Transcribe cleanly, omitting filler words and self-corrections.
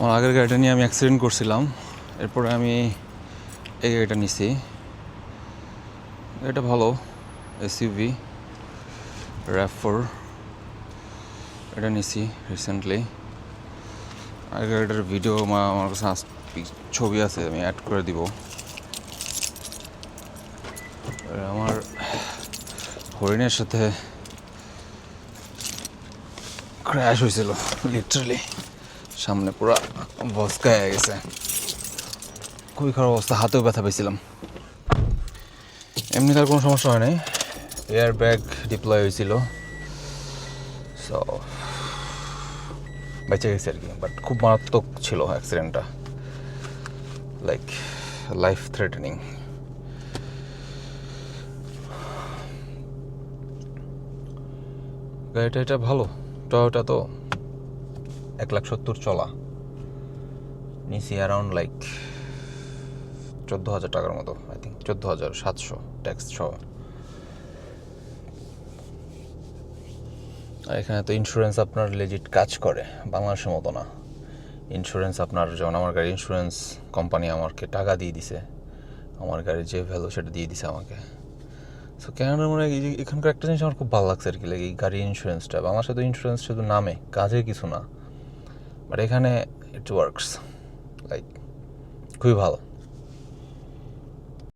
আমার আগের গাড়িটা নিয়ে আমি অ্যাক্সিডেন্ট করছিলাম, এরপরে আমি এই গাড়িটা নিছি। এটা ভালো, এসইউভি RAV4 এটা নিছি রিসেন্টলি। আগের গাড়িটার ভিডিও আমার কাছে ছবি আছে, আমি অ্যাড করে দিব। আমার হরিণের সাথে ক্র্যাশ হয়েছিল, লিটারালি সামনে পুরা বসকায় গেছে, খুবই খারাপ অবস্থা, হাতেও ব্যথা পেয়েছিলাম। এমনি তার কোনো সমস্যা হয় নাই, এয়ার ব্যাগ ডিপ্লয় হয়েছিল, সো বেঁচে গেছে আর কি। বাট খুব মারাত্মক ছিল অ্যাক্সিডেন্টটা, লাইক লাইফ থ্রেটেনিং। গাড়িটা এটা ভালো, টয়োটা তো 1,70,000 চলা, নিচে অ্যারাউন্ড লাইক 14,000 টাকার মতো, আই থিঙ্ক 14,700 ট্যাক্স সহ। আর এখানে তো ইন্স্যুরেন্স আপনার লেজিট কাজ করে, বাংলাদেশের মতো না। ইন্স্যুরেন্স আপনার, যেমন আমার গাড়ির ইন্স্যুরেন্স কোম্পানি আমাকে টাকা দিয়ে দিছে, আমার গাড়ির যে ভ্যালু সেটা দিয়ে দিছে আমাকে। সো কেনার মনে এখানকার একটা জিনিস আমার খুব ভালো লাগছে আর কি, এই গাড়ির ইন্স্যুরেন্সটা। বাংলাদেশে তো ইন্স্যুরেন্স শুধু নামে, কাজে কিছু না, বাট এখানে ইট ওয়ার্কস, লাইক খুবই ভালো।